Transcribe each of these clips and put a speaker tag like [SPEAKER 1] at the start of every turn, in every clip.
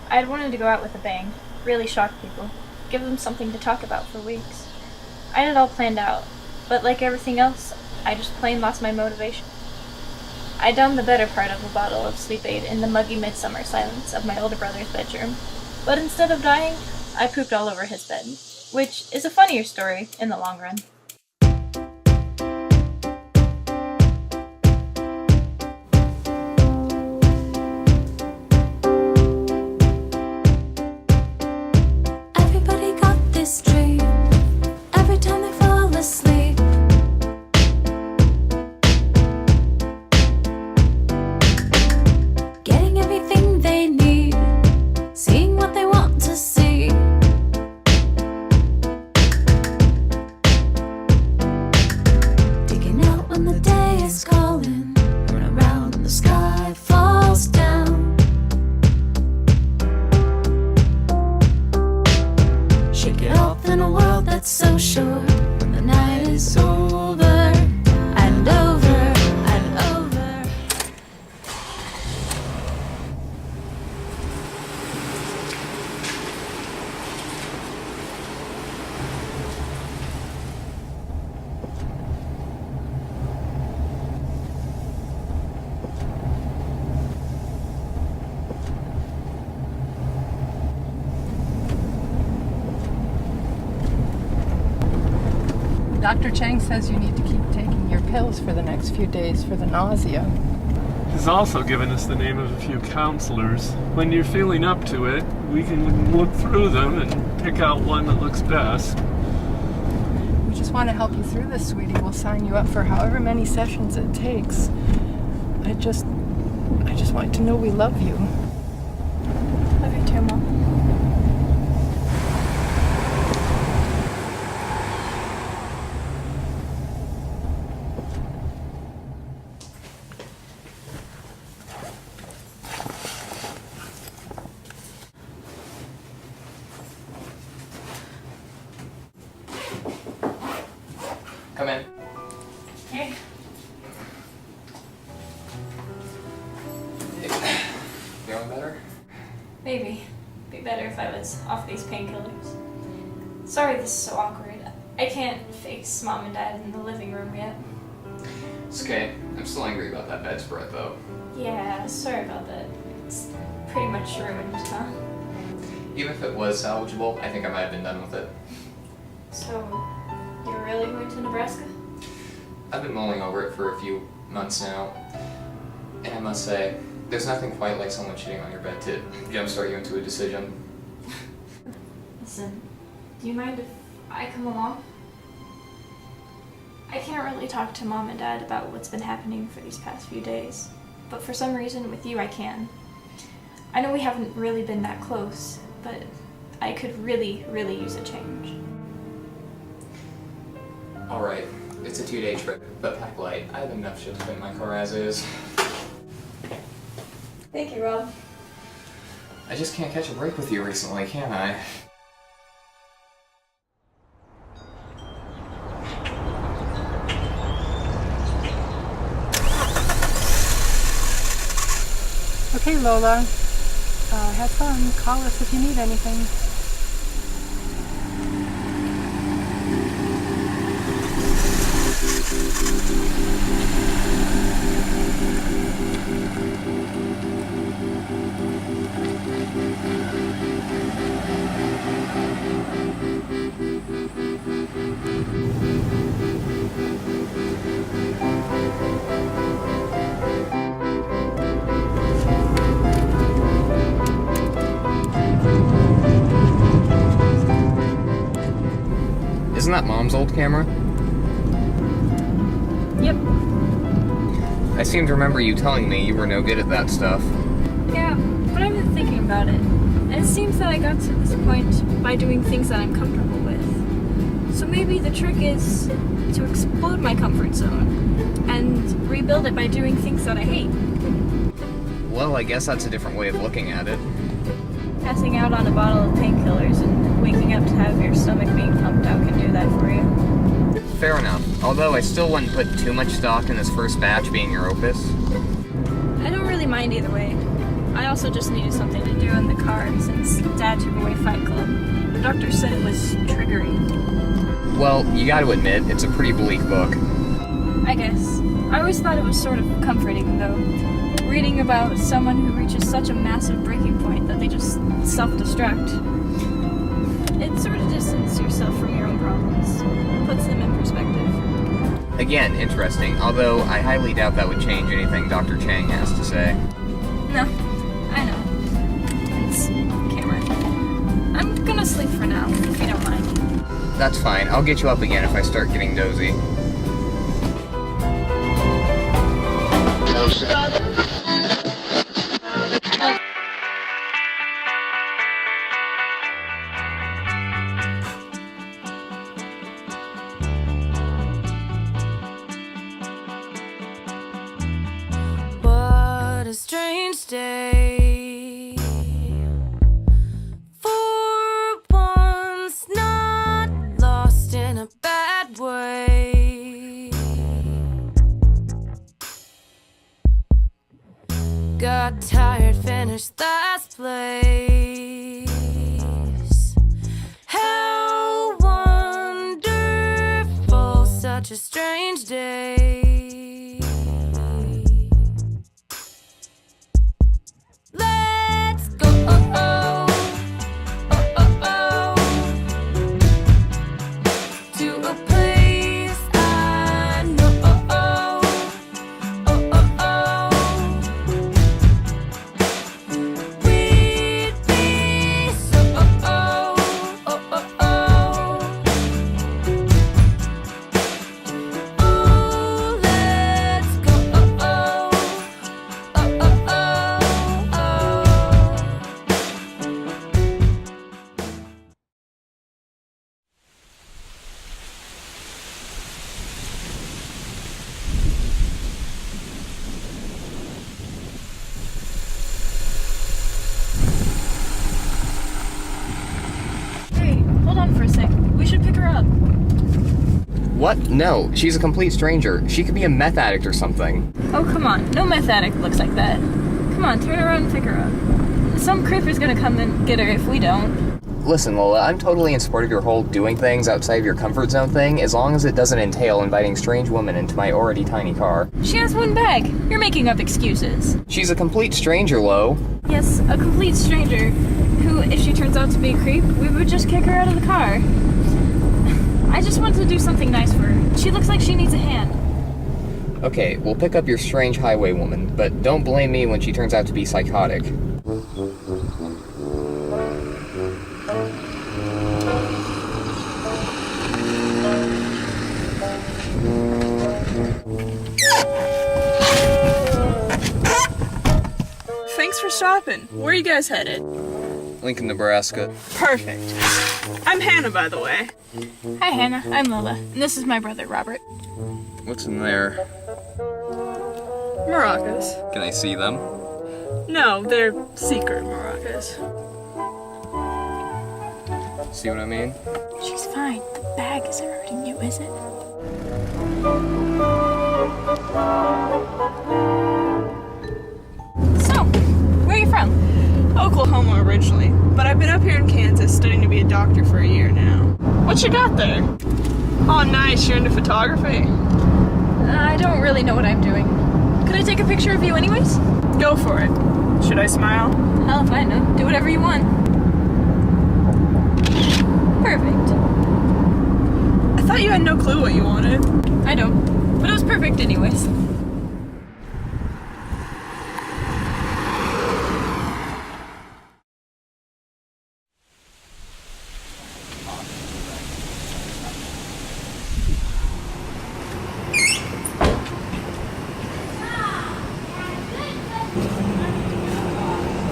[SPEAKER 1] I had wanted to go out with a bang, really shock people, give them something to talk about for weeks. I had it all planned out, but like everything else, I just plain lost my motivation. I downed the better part of a bottle of sleep aid in the muggy midsummer silence of my older brother's bedroom, but instead of dying, I pooped all over his bed, which is a funnier story in the long run.
[SPEAKER 2] Everybody got this dream every time they fall asleep. Getting everything they need, seeing what they want to see. Digging out when the day is calling, run around and the sky falls down. Shake it off in a world that's so short when the night is over and over and over.
[SPEAKER 3] Dr. Chang says you need to keep taking your pills for the next few days for the nausea.
[SPEAKER 4] He's also given us the name of a few counselors. When you're feeling up to it, we can look through them and pick out one that looks best.
[SPEAKER 3] We just want to help you through this, sweetie. We'll sign you up for however many sessions it takes. I just want you to know we love you.
[SPEAKER 1] Love you too, Mom.
[SPEAKER 5] Come in.
[SPEAKER 1] Hey.
[SPEAKER 5] Feeling better?
[SPEAKER 1] Maybe. Be better if I was off these painkillers. Sorry this is so awkward. I can't face Mom and Dad in the living room yet.
[SPEAKER 5] It's okay. I'm still angry about that bedspread, though.
[SPEAKER 1] Yeah, sorry about that. It's pretty much ruined, huh?
[SPEAKER 5] Even if it was salvageable, I think I might have been done with it.
[SPEAKER 1] So, you're really going to Nebraska?
[SPEAKER 5] I've been mulling over it for a few months now, and I must say, there's nothing quite like someone cheating on your bed to jumpstart you into a decision.
[SPEAKER 1] Listen, do you mind if I come along? I can't really talk to Mom and Dad about what's been happening for these past few days, but for some reason with you I can. I know we haven't really been that close, but I could really, really use a change.
[SPEAKER 5] Alright, it's a 2-day trip, but pack light. I have enough shit to fit in my car as is.
[SPEAKER 1] Thank you, Rob.
[SPEAKER 5] I just can't catch a break with you recently, can I?
[SPEAKER 3] Okay, Lola. Have fun. Call us if you need anything.
[SPEAKER 5] Isn't that Mom's old camera?
[SPEAKER 1] Yep.
[SPEAKER 5] I seem to remember you telling me you were no good at that stuff.
[SPEAKER 1] Yeah, but I've been thinking about it, and it seems that I got to this point by doing things that I'm comfortable with. So maybe the trick is to explode my comfort zone and rebuild it by doing things that I hate.
[SPEAKER 5] Well, I guess that's a different way of looking at it.
[SPEAKER 1] Passing out on a bottle of painkillers and waking up to have your stomach being pumped out can do that for you.
[SPEAKER 5] Fair enough, although I still wouldn't put too much stock in this first batch being your opus.
[SPEAKER 1] I don't really mind either way. I also just needed something to do in the car since Dad took away Fight Club. The doctor said it was triggering.
[SPEAKER 5] Well, you gotta admit, it's a pretty bleak book.
[SPEAKER 1] I guess. I always thought it was sort of comforting, though. Reading about someone who reaches such a massive breaking point that they just self-destruct. It sort of distances yourself from your own problems. Puts them in perspective.
[SPEAKER 5] Again, interesting, although I highly doubt that would change anything Dr. Chang has to say.
[SPEAKER 1] No, I know. It's Cameron. I'm gonna sleep for now, if you don't mind.
[SPEAKER 5] That's fine, I'll get you up again if I start getting dozy.
[SPEAKER 2] What a strange day. For once, not lost in a bad way. Got tired, finished last place. How wonderful, such a strange day. Let's go to a place I know. We'd be so let's go
[SPEAKER 1] Hey, hold on for a sec. We should pick her up.
[SPEAKER 5] What? No, she's a complete stranger. She could be a meth addict or something.
[SPEAKER 1] Oh, come on. No meth addict looks like that. Come on, turn around and pick her up. Some creeper's gonna come and get her if we don't.
[SPEAKER 5] Listen, Lola, I'm totally in support of your whole doing things outside of your comfort zone thing, as long as it doesn't entail inviting strange women into my already tiny car.
[SPEAKER 1] She has one bag. You're making up excuses.
[SPEAKER 5] She's a complete stranger, Lo.
[SPEAKER 1] Yes, a complete stranger who, if she turns out to be a creep, we would just kick her out of the car. I just wanted to do something nice for her. She looks like she needs a hand.
[SPEAKER 5] Okay, we'll pick up your strange highway woman, but don't blame me when she turns out to be psychotic.
[SPEAKER 6] Thanks for stopping. Where are you guys headed?
[SPEAKER 5] Lincoln, Nebraska.
[SPEAKER 6] Perfect. I'm Hannah, by the way.
[SPEAKER 1] Hi, Hannah. I'm Lola. And this is my brother, Robert.
[SPEAKER 5] What's in there?
[SPEAKER 6] Maracas.
[SPEAKER 5] Can I see them?
[SPEAKER 6] No, they're secret maracas.
[SPEAKER 5] See what I mean?
[SPEAKER 1] She's fine. The bag isn't hurting you, is it? So, where are you from?
[SPEAKER 6] Oklahoma originally, but I've been up here in Kansas studying to be a doctor for a year now. What you got there? Oh, nice. You're into photography?
[SPEAKER 1] I don't really know what I'm doing. Could I take a picture of you anyways?
[SPEAKER 6] Go for it. Should I smile?
[SPEAKER 1] Hell if I know. Do whatever you want. Perfect.
[SPEAKER 6] I thought you had no clue what you wanted.
[SPEAKER 1] I don't. But it was perfect anyways.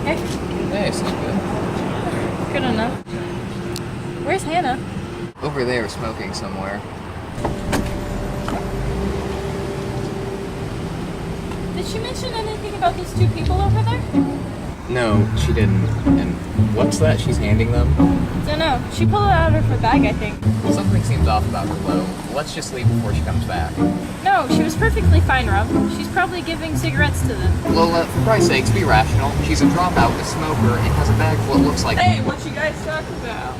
[SPEAKER 1] Hey,
[SPEAKER 5] Hey, it's not good.
[SPEAKER 1] good enough. Where's Hannah?
[SPEAKER 5] Over there, smoking somewhere.
[SPEAKER 1] Did she mention anything about these two people over there?
[SPEAKER 5] No, she didn't. And what's that she's handing them?
[SPEAKER 1] Don't know. She pulled it out of her bag, I think.
[SPEAKER 5] Something seems off about her, Lo. Let's just leave before she comes back.
[SPEAKER 1] No, she was perfectly fine, Rob. She's probably giving cigarettes to them.
[SPEAKER 5] Lola, for Christ's sakes, be rational. She's a dropout, a smoker, and has a bag full it looks like...
[SPEAKER 6] Hey, what you guys talking about?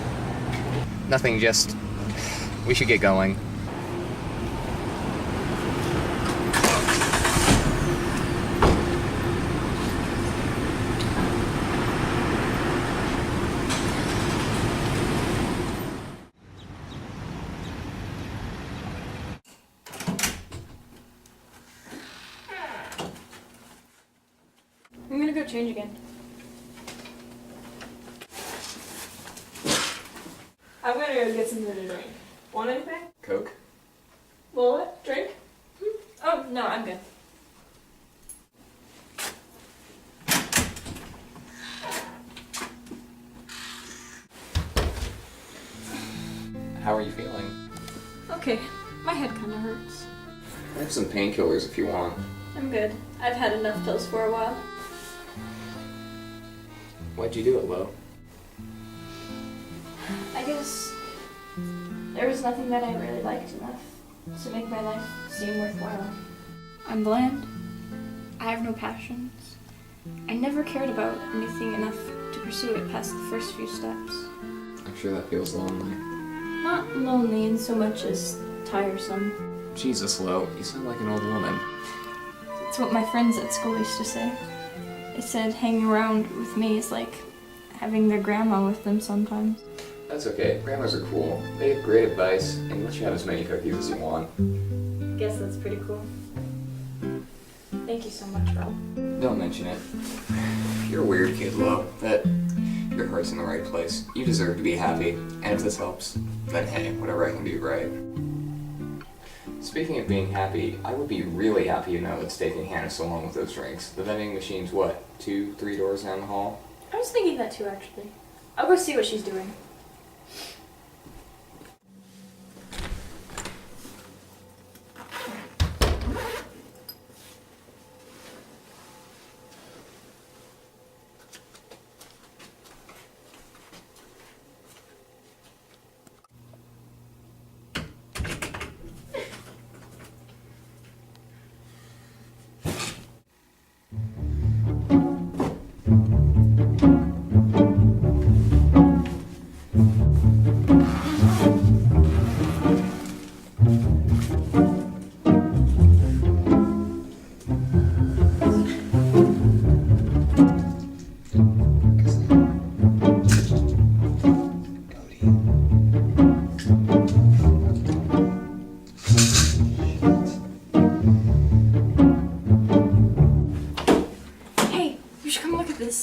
[SPEAKER 5] Nothing, just... We should get going.
[SPEAKER 1] I'm gonna go change again.
[SPEAKER 6] I'm gonna go get something to drink. Want anything?
[SPEAKER 5] Coke?
[SPEAKER 6] Lola, drink?
[SPEAKER 1] Oh, no, I'm good.
[SPEAKER 5] How are you feeling?
[SPEAKER 1] Okay, my head kinda hurts.
[SPEAKER 5] I have some painkillers if you want.
[SPEAKER 1] I'm good. I've had enough pills for a while.
[SPEAKER 5] Why'd you do it, Lo?
[SPEAKER 1] I guess there was nothing that I really liked enough to make my life seem worthwhile. I'm bland. I have no passions. I never cared about anything enough to pursue it past the first few steps.
[SPEAKER 5] I'm sure that feels lonely.
[SPEAKER 1] Not lonely in so much as tiresome.
[SPEAKER 5] Jesus, Lo, you sound like an old woman.
[SPEAKER 1] It's what my friends at school used to say. They said hanging around with me is like having their grandma with them sometimes.
[SPEAKER 5] That's okay. Grandmas are cool. They have great advice and let you have as many cookies as you want.
[SPEAKER 1] Guess that's pretty cool. Thank you so much, Rob.
[SPEAKER 5] Don't mention it. You're a weird kid, Lo, but your heart's in the right place. You deserve to be happy, and if this helps, then hey, whatever I can do, right? Speaking of being happy, I would be really happy to know it's taking Hannah so long with those drinks. The vending machine's what, 2-3 doors down the hall?
[SPEAKER 1] I was thinking that too, actually. I'll go see what she's doing.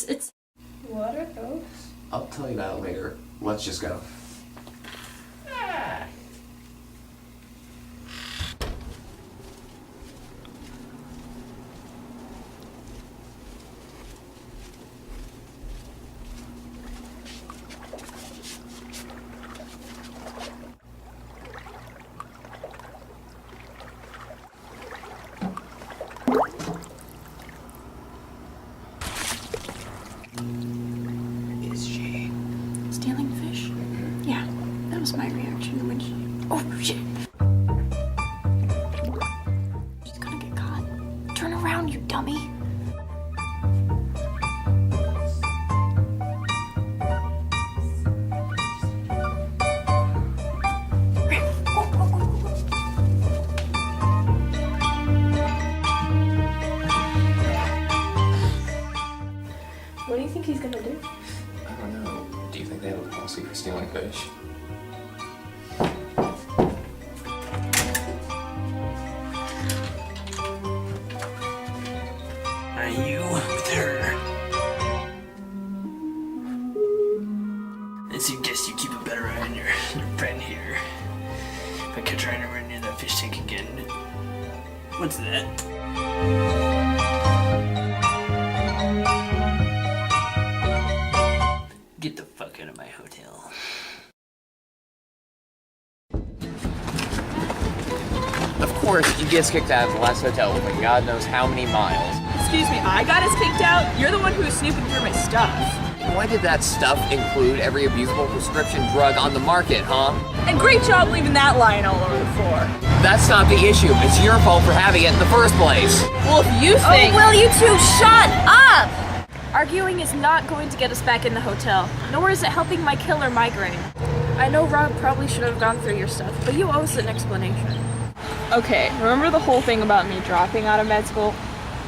[SPEAKER 1] It's... What are those?
[SPEAKER 5] I'll tell you about it later. Let's just go. Is she
[SPEAKER 1] Stealing fish? Yeah, that was my reaction when she... Oh, shit! She's gonna get caught. Turn around, you dummy! What do you think he's gonna do?
[SPEAKER 5] I don't know. Do you think they have a policy for stealing fish?
[SPEAKER 7] Are you with her? I suggest you keep a better eye on your friend here. If I catch her anywhere near that fish tank again. What's that? Get the fuck out of my hotel.
[SPEAKER 5] Of course, you get kicked out of the last hotel within God knows how many miles.
[SPEAKER 6] Excuse me, I got us kicked out? You're the one who was snooping through my stuff.
[SPEAKER 5] Why did that stuff include every abusable prescription drug on the market, huh?
[SPEAKER 6] And great job leaving that lying all over the floor.
[SPEAKER 5] That's not the issue. It's your fault for having it in the first place.
[SPEAKER 6] Well, if you think...
[SPEAKER 1] Oh, will you two shut up? Arguing is not going to get us back in the hotel, nor is it helping my killer migraine. I know Rob probably should have gone through your stuff, but you owe us an explanation.
[SPEAKER 6] Okay, remember the whole thing about me dropping out of med school?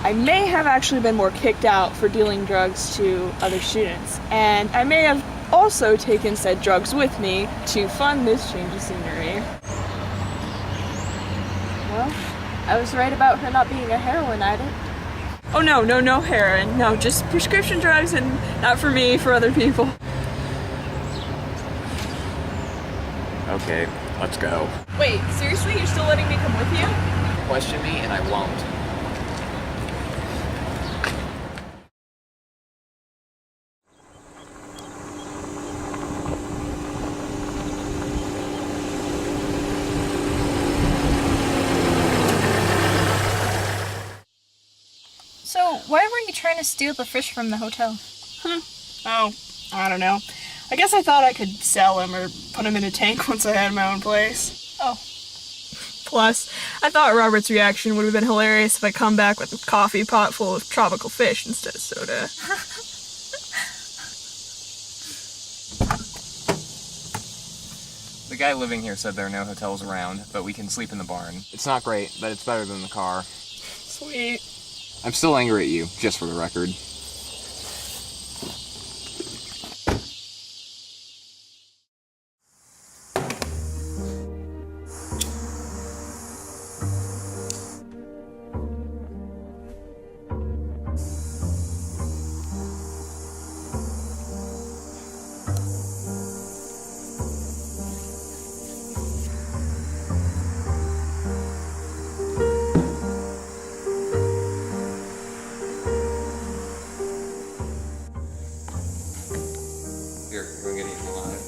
[SPEAKER 6] I may have actually been more kicked out for dealing drugs to other students, and I may have also taken said drugs with me to fund this change of scenery.
[SPEAKER 1] Well, I was right about her not being a heroin addict.
[SPEAKER 6] Oh no heroin. No, just prescription drugs, and not for me, for other people.
[SPEAKER 5] Okay, let's go.
[SPEAKER 6] Wait, seriously? You're still letting me come with you?
[SPEAKER 5] Question me and I won't.
[SPEAKER 1] So, why were you trying to steal the fish from the hotel?
[SPEAKER 6] Oh, I don't know. I guess I thought I could sell them or put them in a tank once I had my own place.
[SPEAKER 1] Oh.
[SPEAKER 6] Plus, I thought Robert's reaction would have been hilarious if I come back with a coffee pot full of tropical fish instead of soda.
[SPEAKER 5] The guy living here said there are no hotels around, but we can sleep in the barn. It's not great, but it's better than the car.
[SPEAKER 6] Sweet.
[SPEAKER 5] I'm still angry at you, just for the record. Here, we're gonna eat alive.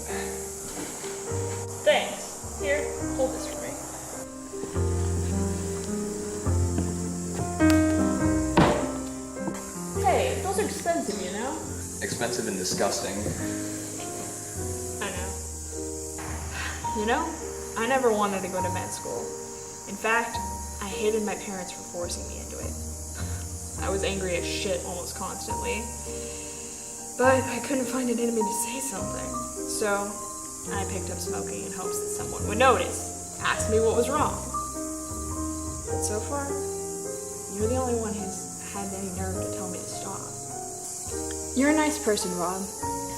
[SPEAKER 1] Thanks. Here, hold this for me. Hey, those are expensive, you know?
[SPEAKER 5] Expensive and disgusting.
[SPEAKER 6] I know. You know, I never wanted to go to med school. In fact, I hated my parents for forcing me into it. I was angry as shit almost constantly. But I couldn't find it in me to say something. So I picked up smoking in hopes that someone would notice, ask me what was wrong. But so far, you're the only one who's had any nerve to tell me to stop. You're a nice person, Rob.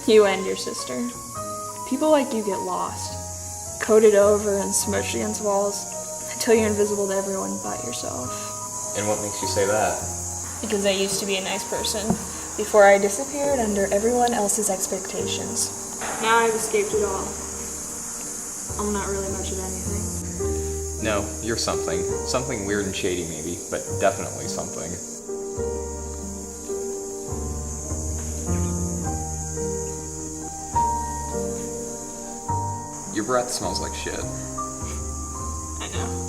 [SPEAKER 6] You and your sister. People like you get lost, coated over and smushed against walls until you're invisible to everyone but yourself.
[SPEAKER 5] And what makes you say that?
[SPEAKER 6] Because I used to be a nice person before I disappeared under everyone else's expectations. Now I've escaped it all. I'm not really much of anything.
[SPEAKER 5] No, you're something. Something weird and shady maybe, but definitely something. Your breath smells like shit.
[SPEAKER 6] I know.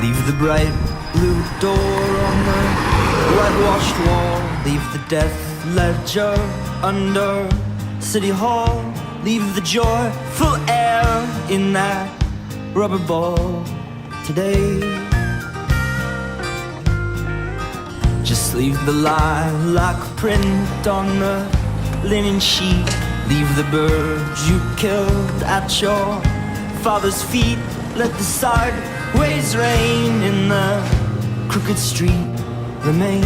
[SPEAKER 8] Leave the bright blue door on the whitewashed wall. Leave the death ledger under City Hall. Leave the joyful air in that rubber ball today. Just leave the lilac print on the linen sheet. Leave the birds you killed at your father's feet. Let the sideways rain in the crooked street remain.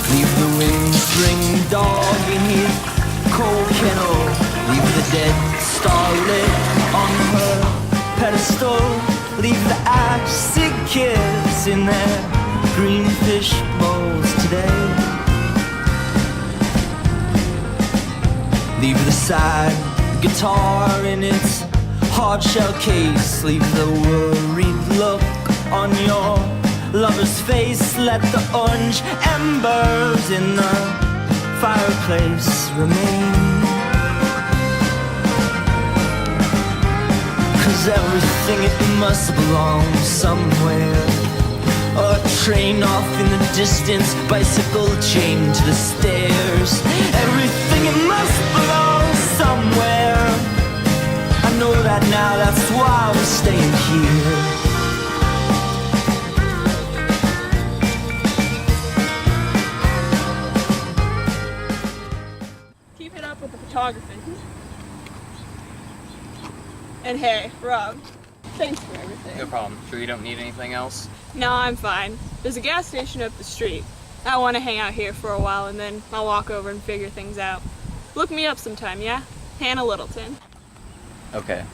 [SPEAKER 8] Leave the wind-spring dog in his cold kennel. Leave the dead starlit on her pedestal. Leave the ash-sick kids in their green fish bowls today. Leave the sad guitar in its hard shell case. Leave the worried look on your lover's face. Let the orange embers in the fireplace remain. 'Cause everything, it must belong somewhere. A train off in the distance, bicycle chained to the stairs. Everything, it must belong somewhere. I know that now, that's why we're staying here.
[SPEAKER 6] Keep it up with the photography. And hey, Rob, thanks for everything.
[SPEAKER 5] No problem. Sure you don't need anything else?
[SPEAKER 6] No, I'm fine. There's a gas station up the street. I want to hang out here for a while and then I'll walk over and figure things out. Look me up sometime, yeah? Hannah Littleton.
[SPEAKER 5] Okay.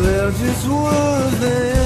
[SPEAKER 8] There just wasn't